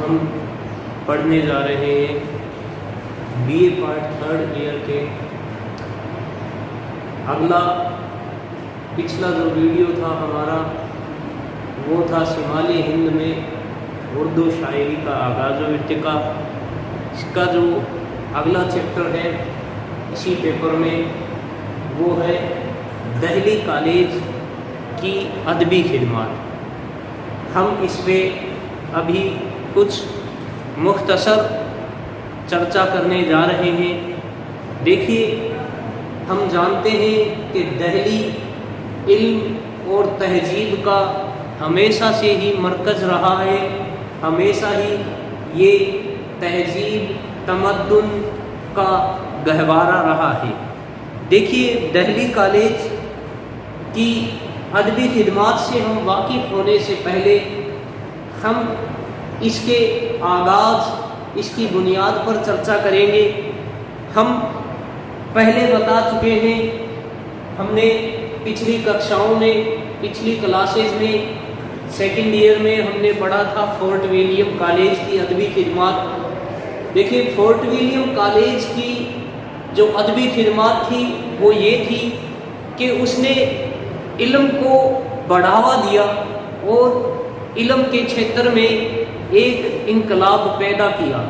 ہم پڑھنے جا رہے ہیں be a part 3rd year کے اگلا پچھلا جو ویڈیو تھا ہمارا وہ تھا شمالی ہند میں اردو شاعری کا آغاز و ارتقاء۔ اس کا جو اگلا چیپٹر ہے اسی پیپر میں وہ ہے دہلی کالج کی ادبی خدمات۔ ہم اس پہ ابھی کچھ مختصر چرچا کرنے جا رہے ہیں۔ دیکھیے، ہم جانتے ہیں کہ دہلی علم اور تہذیب کا ہمیشہ سے ہی مرکز رہا ہے، ہمیشہ ہی یہ تہذیب تمدن کا گہوارہ رہا ہے۔ دیکھیے، دہلی کالج کی ادبی خدمات سے ہم واقف ہونے سے پہلے ہم اس کے آغاز، اس کی بنیاد پر چرچا کریں گے۔ ہم پہلے بتا چکے ہیں، ہم نے پچھلی ککشاؤں میں، پچھلی کلاسز میں، 2nd ایئر میں ہم نے پڑھا تھا فورٹ ولیم کالج کی ادبی خدمات۔ دیکھیے، فورٹ ولیم کالج کی جو ادبی خدمات تھی وہ یہ تھی کہ اس نے علم کو بڑھاوا دیا اور علم کے چھیتر میں ایک انقلاب پیدا کیا۔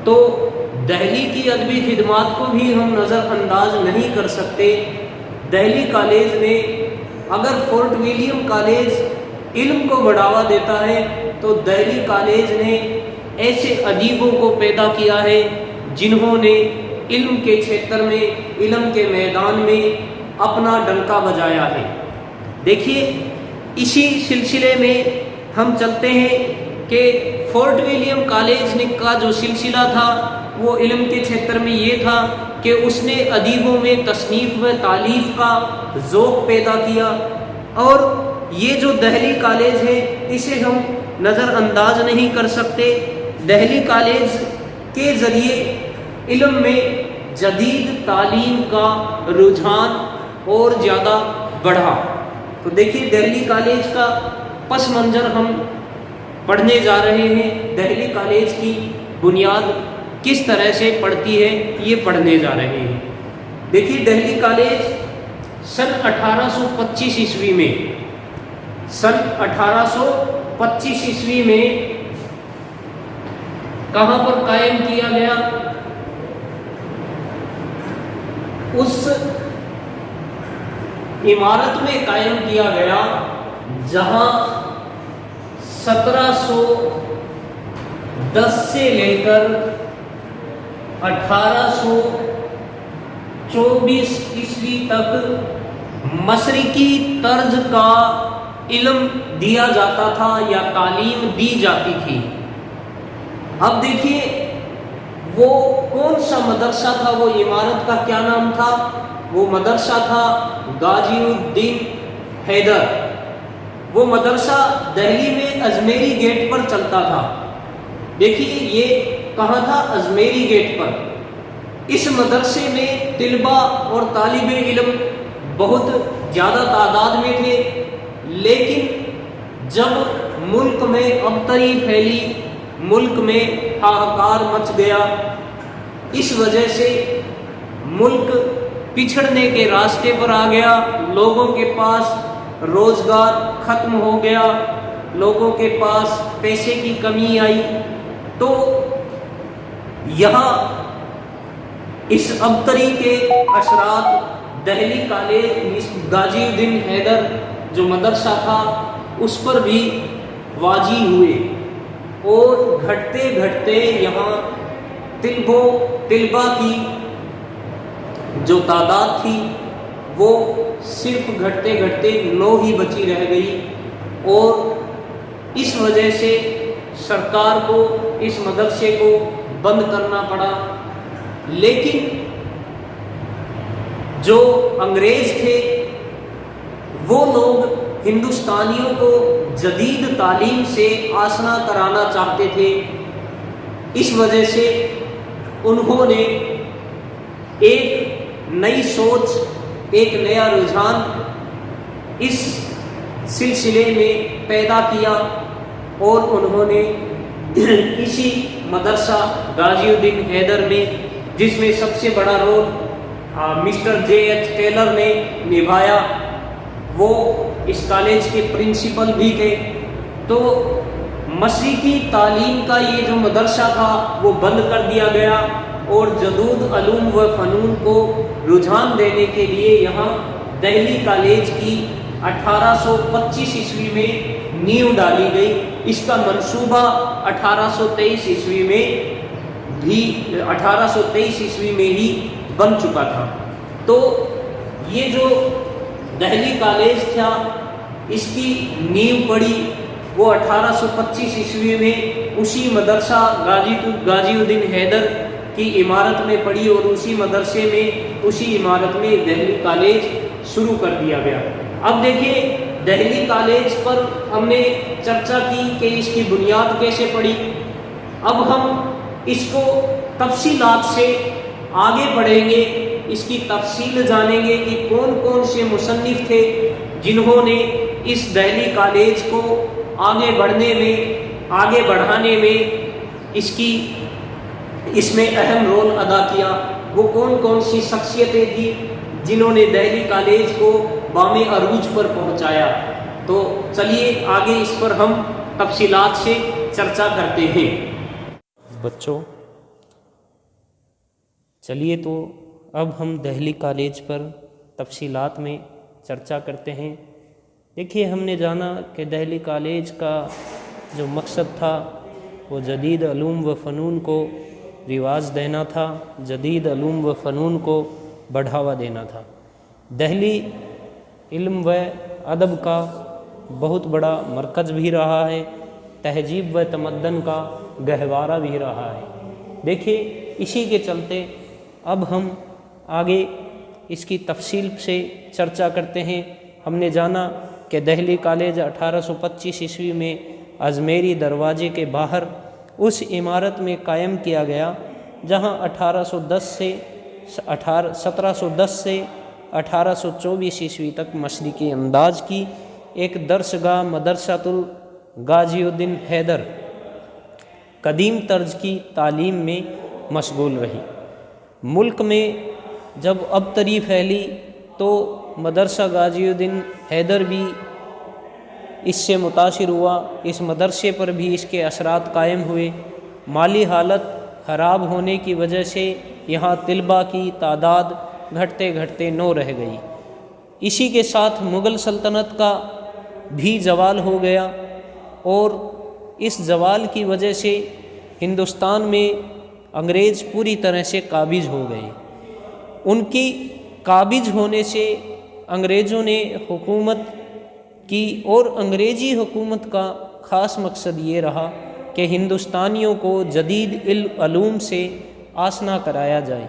تو دہلی کی ادبی خدمات کو بھی ہم نظر انداز نہیں کر سکتے۔ دہلی کالج نے، اگر فورٹ ولیم کالج علم کو بڑھاوا دیتا ہے تو دہلی کالج نے ایسے ادیبوں کو پیدا کیا ہے جنہوں نے علم کے چھیتر میں، علم کے میدان میں اپنا ڈنکا بجایا ہے۔ دیکھیے، اسی سلسلے میں ہم چلتے ہیں کہ فورٹ ولیم کالج کا جو سلسلہ تھا وہ علم کے چھیتر میں یہ تھا کہ اس نے ادیبوں میں تصنیف و تالیف کا ذوق پیدا کیا، اور یہ جو دہلی کالج ہے اسے ہم نظر انداز نہیں کر سکتے۔ دہلی کالج کے ذریعے علم میں جدید تعلیم کا رجحان اور زیادہ بڑھا۔ تو دیکھیے، دہلی کالج کا پس منظر ہم پڑھنے جا رہے ہیں۔ دہلی کالج کی بنیاد کس طرح سے پڑتی ہے یہ پڑھنے جا رہے ہیں۔ دیکھیے، دہلی کالج سن 1825 عیسوی میں، سن 1825 عیسوی میں کہاں پر قائم کیا گیا؟ اس عمارت میں قائم کیا گیا جہاں 1710 سے لے کر 1824 عیسوی تک مشرقی طرز کا علم دیا جاتا تھا یا تعلیم دی جاتی تھی۔ اب دیکھیے، وہ کون سا مدرسہ تھا، وہ عمارت کا کیا نام تھا؟ وہ مدرسہ تھا غازی الدین حیدر۔ وہ مدرسہ دہلی میں ازمیری گیٹ پر چلتا تھا۔ دیکھیے، یہ کہاں تھا؟ ازمیری گیٹ پر۔ اس مدرسے میں طلباء اور طالب علم بہت زیادہ تعداد میں تھے، لیکن جب ملک میں ابتری پھیلی، ملک میں ہاہکار مچ گیا، اس وجہ سے ملک پچھڑنے کے راستے پر آ گیا، لوگوں کے پاس روزگار ختم ہو گیا، لوگوں کے پاس پیسے کی کمی آئی، تو یہاں اس ابتری کے اثرات دہلی کالج غازی الدین حیدر جو مدرسہ تھا اس پر بھی واقع ہوئے، اور گھٹتے گھٹتے یہاں طلباء کی جو تعداد تھی وہ صرف گھٹتے گھٹتے 9 ہی بچی رہ گئی، اور اس وجہ سے سرکار کو اس مدرسے کو بند کرنا پڑا۔ لیکن جو انگریز تھے وہ لوگ ہندوستانیوں کو جدید تعلیم سے آشنا کرانا چاہتے تھے، اس وجہ سے انہوں نے ایک نئی سوچ، ایک نیا رجحان اس سلسلے میں پیدا کیا، اور انہوں نے اسی مدرسہ غازی الدین حیدر میں، جس میں سب سے بڑا role Mister J H Taylor نے نبھایا، وہ اس کالج کے پرنسپل بھی تھے، تو مشرقی تعلیم کا یہ جو مدرسہ تھا وہ بند کر دیا گیا، اور جدید علوم و فنون کو رجحان دینے کے لیے یہاں دہلی کالج کی 1825 عیسوی میں نیو ڈالی گئی۔ اس کا منصوبہ 1823 عیسوی میں ہی بن چکا تھا۔ تو یہ جو دہلی کالج تھا، اس کی نیو پڑی وہ 1825 عیسوی میں اسی مدرسہ غازی الدین حیدر کی عمارت میں پڑی، اور اسی مدرسے میں، اسی عمارت میں دہلی کالج شروع کر دیا گیا۔ اب دیکھیے، دہلی کالج پر ہم نے چرچا کی کہ اس کی بنیاد کیسے پڑی۔ اب ہم اس کو تفصیلات سے آگے بڑھیں گے، اس کی تفصیل جانیں گے کہ کون کون سے مصنف تھے جنہوں نے اس دہلی کالج کو آگے بڑھانے میں اس میں اہم رول ادا کیا۔ وہ کون کون سی شخصیتیں تھیں جنہوں نے دہلی کالج کو بام عروج پر پہنچایا۔ تو چلیے آگے اس پر ہم تفصیلات سے چرچا کرتے ہیں۔ بچوں، چلیے تو اب ہم دہلی کالج پر تفصیلات میں چرچا کرتے ہیں۔ دیکھیے، ہم نے جانا کہ دہلی کالج کا جو مقصد تھا وہ جدید علوم و فنون کو رواج دینا تھا، جدید علوم و فنون کو بڑھاوا دینا تھا۔ دہلی علم و ادب کا بہت بڑا مرکز بھی رہا ہے، تہذیب و تمدن کا گہوارہ بھی رہا ہے۔ دیکھیے، اسی کے چلتے اب ہم آگے اس کی تفصیل سے چرچا کرتے ہیں۔ ہم نے جانا کہ دہلی کالج 1825 عیسوی میں ازمیری دروازے کے باہر اس عمارت میں قائم کیا گیا جہاں 1710 سے 1824 عیسوی تک مشرقی انداز کی ایک درسگاہ مدرسۃ غازی الدین حیدر قدیم طرز کی تعلیم میں مشغول رہی۔ ملک میں جب ابتری پھیلی تو مدرسہ غازی الدین حیدر بھی اس سے متاثر ہوا، اس مدرسے پر بھی اس کے اثرات قائم ہوئے۔ مالی حالت خراب ہونے کی وجہ سے یہاں طلباء کی تعداد گھٹتے گھٹتے 9 رہ گئی۔ اسی کے ساتھ مغل سلطنت کا بھی زوال ہو گیا، اور اس زوال کی وجہ سے ہندوستان میں انگریز پوری طرح سے قابض ہو گئے۔ ان کی قابض ہونے سے انگریزوں نے حکومت کی، اور انگریزی حکومت کا خاص مقصد یہ رہا کہ ہندوستانیوں کو جدید علوم سے آشنا کرایا جائے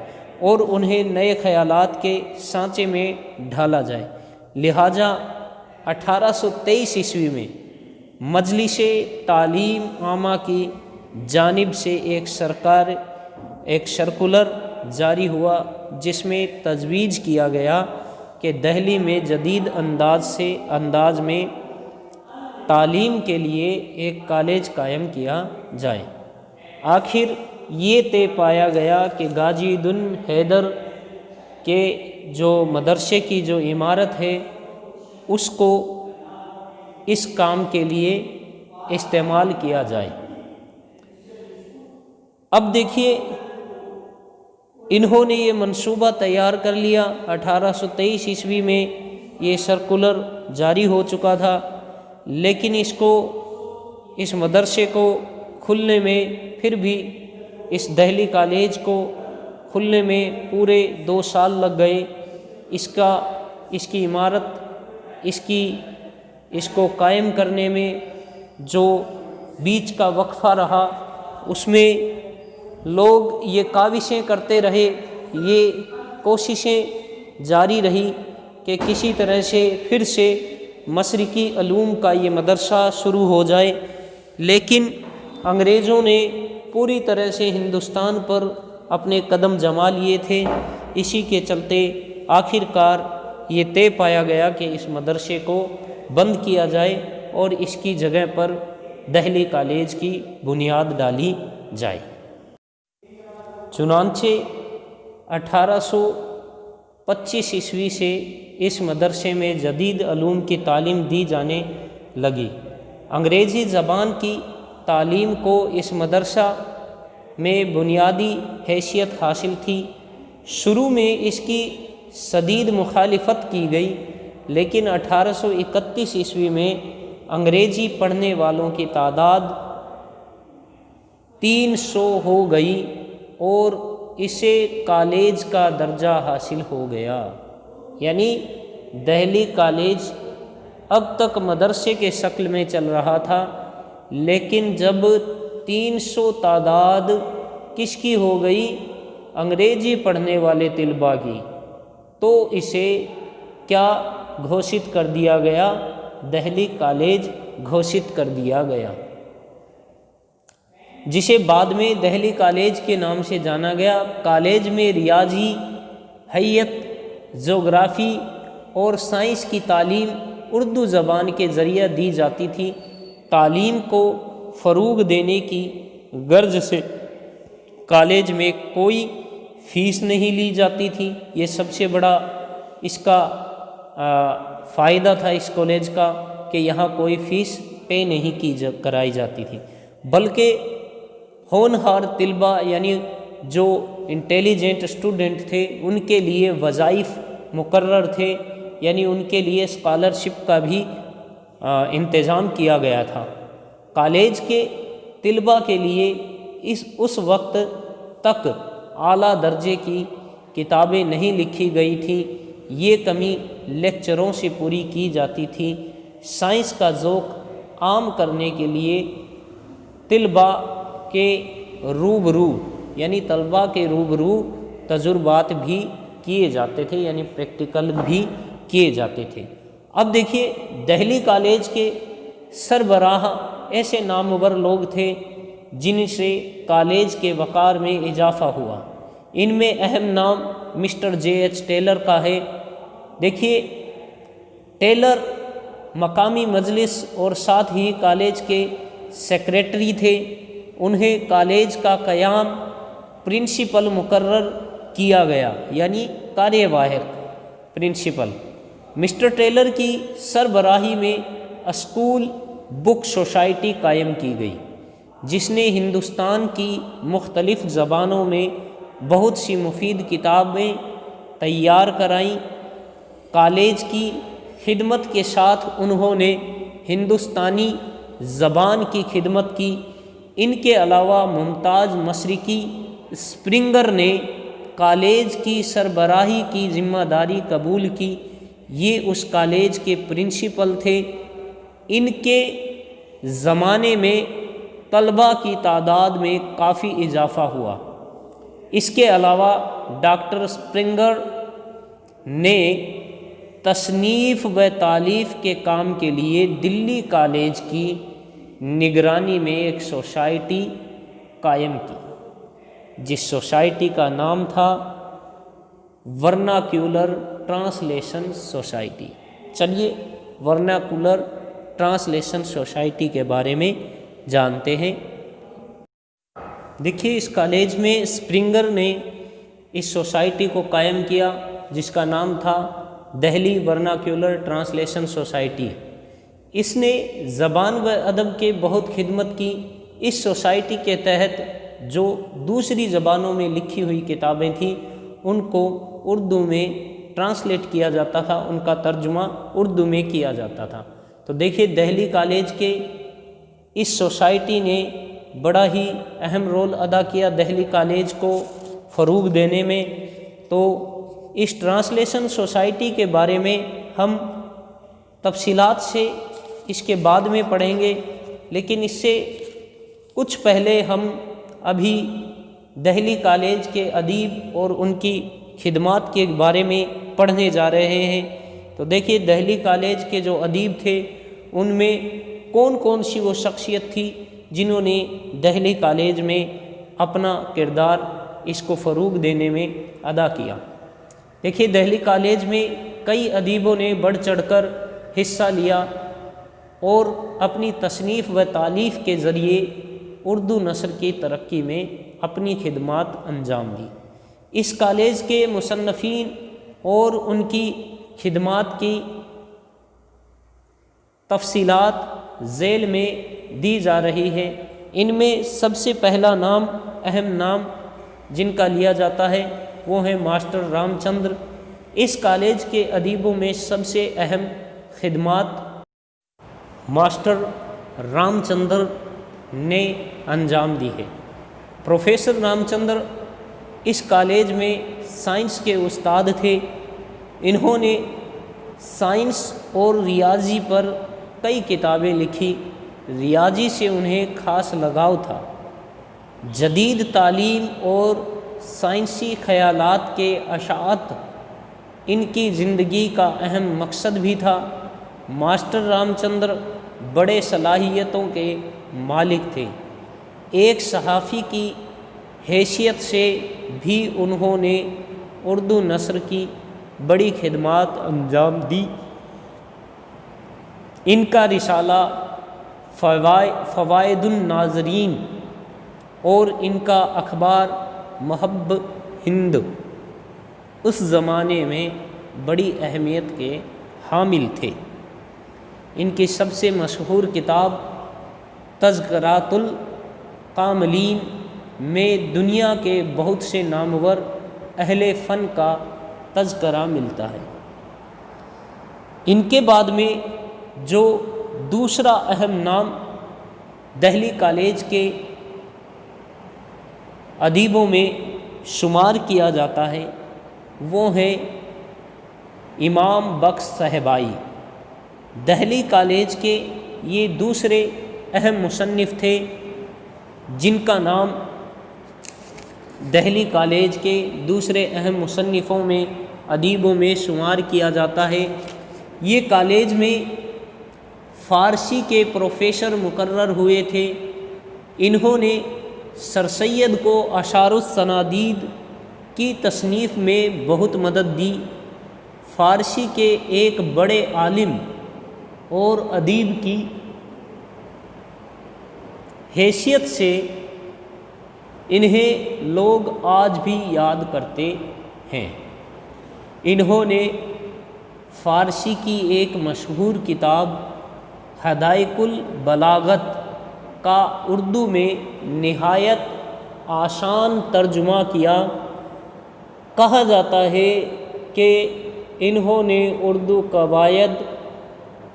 اور انہیں نئے خیالات کے سانچے میں ڈھالا جائے۔ لہٰذا 1823 عیسوی میں مجلس تعلیم عامہ کی جانب سے ایک سرکولر جاری ہوا، جس میں تجویز کیا گیا کہ دہلی میں جدید انداز میں تعلیم کے لیے ایک کالج قائم کیا جائے۔ آخر یہ طے پایا گیا کہ غازی الدین حیدر کے جو مدرسے کی جو عمارت ہے اس کو اس کام کے لیے استعمال کیا جائے۔ اب دیکھیے، انہوں نے یہ منصوبہ تیار کر لیا۔ 1823 عیسوی میں یہ سرکولر جاری ہو چکا تھا، لیکن اس مدرسے کو کھلنے میں پھر بھی اس دہلی کالج کو کھلنے میں پورے 2 سال لگ گئے۔ اس کی عمارت اس کو قائم کرنے میں جو بیچ کا وقفہ رہا، اس میں لوگ یہ کاوشیں کرتے رہے، یہ کوششیں جاری رہی کہ کسی طرح سے پھر سے مشرقی علوم کا یہ مدرسہ شروع ہو جائے، لیکن انگریزوں نے پوری طرح سے ہندوستان پر اپنے قدم جما لیے تھے۔ اسی کے چلتے آخر کار یہ طے پایا گیا کہ اس مدرسے کو بند کیا جائے اور اس کی جگہ پر دہلی کالج کی بنیاد ڈالی جائے۔ چنانچہ 1825 عیسوی سے اس مدرسے میں جدید علوم کی تعلیم دی جانے لگی۔ انگریزی زبان کی تعلیم کو اس مدرسہ میں بنیادی حیثیت حاصل تھی۔ شروع میں اس کی شدید مخالفت کی گئی، لیکن 1831 عیسوی میں انگریزی پڑھنے والوں کی تعداد 300 ہو گئی اور اسے کالج کا درجہ حاصل ہو گیا۔ یعنی دہلی کالج اب تک مدرسے کے شکل میں چل رہا تھا، لیکن جب 300 تعداد کس کی ہو گئی؟ انگریزی پڑھنے والے طلباء کی، تو اسے کیا گھوشت کر دیا گیا؟ دہلی کالج گھوشت کر دیا گیا، جسے بعد میں دہلی کالج کے نام سے جانا گیا۔ کالج میں ریاضی، حیات، جغرافی اور سائنس کی تعلیم اردو زبان کے ذریعے دی جاتی تھی۔ تعلیم کو فروغ دینے کی غرض سے کالج میں کوئی فیس نہیں لی جاتی تھی۔ یہ سب سے بڑا اس کا فائدہ تھا اس کالج کا، کہ یہاں کوئی فیس پے نہیں کرائی جاتی تھی، بلکہ ہونہار طلباء یعنی جو انٹیلیجنٹ اسٹوڈنٹ تھے ان کے لیے وظائف مقرر تھے، یعنی ان کے لیے اسکالرشپ کا بھی انتظام کیا گیا تھا۔ کالج کے طلباء کے لیے اس وقت تک اعلیٰ درجے کی کتابیں نہیں لکھی گئی تھیں، یہ کمی لیکچروں سے پوری کی جاتی تھی۔ سائنس کا ذوق عام کرنے کے لیے طلباء کے روبرو تجربات بھی کیے جاتے تھے، یعنی پریکٹیکل بھی کیے جاتے تھے۔ اب دیکھیے دہلی کالج کے سربراہ ایسے نامور لوگ تھے جن سے کالج کے وقار میں اضافہ ہوا۔ ان میں اہم نام مسٹر JH ٹیلر کا ہے۔ دیکھیے ٹیلر مقامی مجلس اور ساتھ ہی کالج کے سیکریٹری تھے۔ انہیں کالج کا قیام پرنسپل مقرر کیا گیا، یعنی کاریہ پرنسپل۔ مسٹر ٹیلر کی سربراہی میں اسکول بک سوسائٹی قائم کی گئی، جس نے ہندوستان کی مختلف زبانوں میں بہت سی مفید کتابیں تیار کرائیں۔ کالج کی خدمت کے ساتھ انہوں نے ہندوستانی زبان کی خدمت کی۔ ان کے علاوہ ممتاز مشرقی اسپرنگر نے کالج کی سربراہی کی ذمہ داری قبول کی۔ یہ اس کالج کے پرنسپل تھے۔ ان کے زمانے میں طلباء کی تعداد میں کافی اضافہ ہوا۔ اس کے علاوہ ڈاکٹر اسپرنگر نے تصنیف و تالیف کے کام کے لیے دلی کالج کی نگرانی میں ایک سوسائٹی قائم کی، جس سوسائٹی کا نام تھا ورناکیولر ٹرانسلیشن سوسائٹی۔ چلیے ورناکولر ٹرانسلیشن سوسائٹی کے بارے میں جانتے ہیں۔ دیکھیے اس کالج میں اسپرنگر نے اس سوسائٹی کو قائم کیا، جس کا نام تھا دہلی ورناکیولر ٹرانسلیشن سوسائٹی۔ اس نے زبان و ادب کے بہت خدمت کی۔ اس سوسائٹی کے تحت جو دوسری زبانوں میں لکھی ہوئی کتابیں تھیں ان کو اردو میں ٹرانسلیٹ کیا جاتا تھا، ان کا ترجمہ اردو میں کیا جاتا تھا۔ تو دیکھیے دہلی کالج کے اس سوسائٹی نے بڑا ہی اہم رول ادا کیا دہلی کالج کو فروغ دینے میں۔ تو اس ٹرانسلیشن سوسائٹی کے بارے میں ہم تفصیلات سے اس کے بعد میں پڑھیں گے، لیکن اس سے کچھ پہلے ہم ابھی دہلی کالج کے ادیب اور ان کی خدمات کے بارے میں پڑھنے جا رہے ہیں۔ تو دیکھیے دہلی کالج کے جو ادیب تھے ان میں کون کون سی وہ شخصیت تھی جنہوں نے دہلی کالج میں اپنا کردار اس کو فروغ دینے میں ادا کیا۔ دیکھیے دہلی کالج میں کئی ادیبوں نے بڑھ چڑھ کر حصہ لیا۔ اور اپنی تصنیف و تالیف کے ذریعے اردو نثر کی ترقی میں اپنی خدمات انجام دی۔ اس کالج کے مصنفین اور ان کی خدمات کی تفصیلات ذیل میں دی جا رہی ہے۔ ان میں سب سے پہلا نام، اہم نام جن کا لیا جاتا ہے وہ ہے ماسٹر رام چندر۔ اس کالج کے ادیبوں میں سب سے اہم خدمات ماسٹر رام چندر نے انجام دی ہے۔ پروفیسر رام چندر اس کالج میں سائنس کے استاد تھے۔ انہوں نے سائنس اور ریاضی پر کئی کتابیں لکھی۔ ریاضی سے انہیں خاص لگاؤ تھا۔ جدید تعلیم اور سائنسی خیالات کے اشاعت ان کی زندگی کا اہم مقصد بھی تھا۔ ماسٹر رام چندر بڑے صلاحیتوں کے مالک تھے۔ ایک صحافی کی حیثیت سے بھی انہوں نے اردو نثر کی بڑی خدمات انجام دی۔ ان کا رسالہ فوائد الناظرین اور ان کا اخبار محب ہند اس زمانے میں بڑی اہمیت کے حامل تھے۔ ان کی سب سے مشہور کتاب تذکرات الکاملین میں دنیا کے بہت سے نامور اہل فن کا تذکرہ ملتا ہے۔ ان کے بعد میں جو دوسرا اہم نام دہلی کالج کے ادیبوں میں شمار کیا جاتا ہے وہ ہے امام بخش صاحبائی۔ دہلی کالج کے یہ دوسرے اہم مصنف تھے جن کا نام دہلی کالج کے دوسرے اہم مصنفوں میں ادیبوں میں شمار کیا جاتا ہے۔ یہ کالج میں فارسی کے پروفیسر مقرر ہوئے تھے۔ انہوں نے سر سید کو اشعار السنادید کی تصنیف میں بہت مدد دی۔ فارسی کے ایک بڑے عالم اور ادیب کی حیثیت سے انہیں لوگ آج بھی یاد کرتے ہیں۔ انہوں نے فارسی کی ایک مشہور کتاب حدائق البلاغت کا اردو میں نہایت آسان ترجمہ کیا۔ کہا جاتا ہے کہ انہوں نے اردو قواعد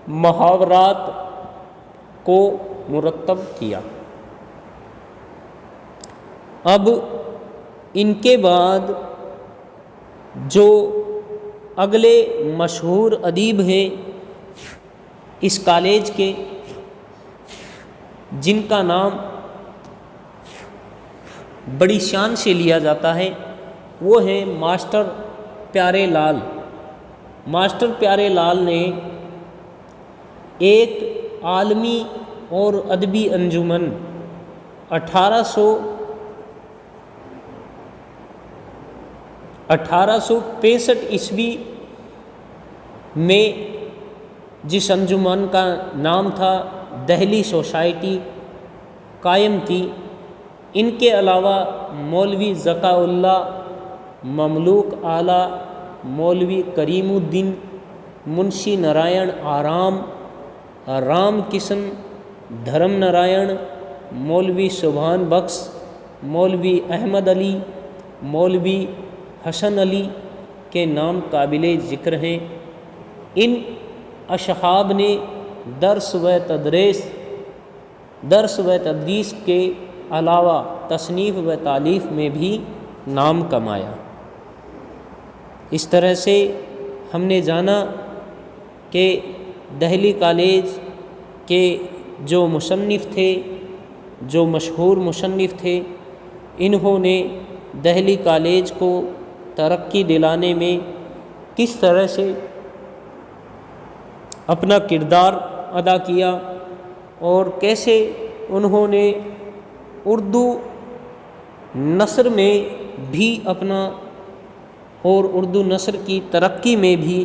محاورات کو مرتب کیا۔ اب ان کے بعد جو اگلے مشہور ادیب ہیں اس کالج کے، جن کا نام بڑی شان سے لیا جاتا ہے وہ ہے ماسٹر پیارے لال۔ ماسٹر پیارے لال نے ایک عالمی اور ادبی انجمن 1865 عیسوی میں جس انجمن کا نام تھا دہلی سوسائٹی قائم کی۔ ان کے علاوہ مولوی ذکاء اللہ، مملوک اعلیٰ مولوی کریم الدین، منشی نارائن آرام، رام کشن دھرم نارائن، مولوی سبحان بخش، مولوی احمد علی، مولوی حسن علی کے نام قابل ذکر ہیں۔ ان اصحاب نے درس و تدریس کے علاوہ تصنیف و تالیف میں بھی نام کمایا۔ اس طرح سے ہم نے جانا کہ دہلی کالج کے جو مصنف تھے، جو مشہور مصنف تھے، انہوں نے دہلی کالج کو ترقی دلانے میں کس طرح سے اپنا کردار ادا کیا اور کیسے انہوں نے اردو نثر میں بھی اپنا اور اردو نثر کی ترقی میں بھی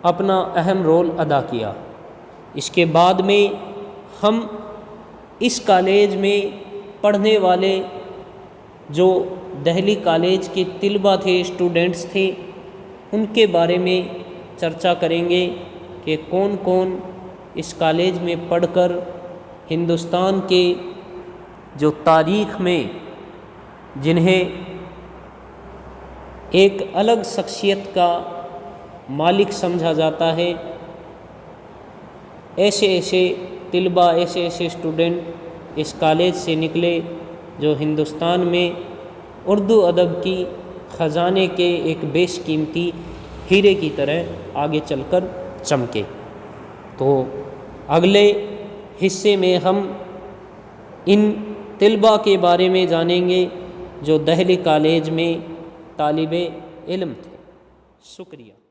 اپنا اہم رول ادا کیا۔ اس کے بعد میں ہم اس کالج میں پڑھنے والے جو دہلی کالج کے طلباء تھے، اسٹوڈنٹس تھے، ان کے بارے میں چرچا کریں گے کہ کون کون اس کالج میں پڑھ کر ہندوستان کے جو تاریخ میں جنہیں ایک الگ شخصیت کا مالک سمجھا جاتا ہے، ایسے ایسے طلباء، ایسے ایسے اسٹوڈنٹ اس کالج سے نکلے جو ہندوستان میں اردو ادب کی خزانے کے ایک بیش قیمتی ہیرے کی طرح آگے چل کر چمکے۔ تو اگلے حصے میں ہم ان طلباء کے بارے میں جانیں گے جو دہلی کالج میں طالب علم تھے۔ شکریہ۔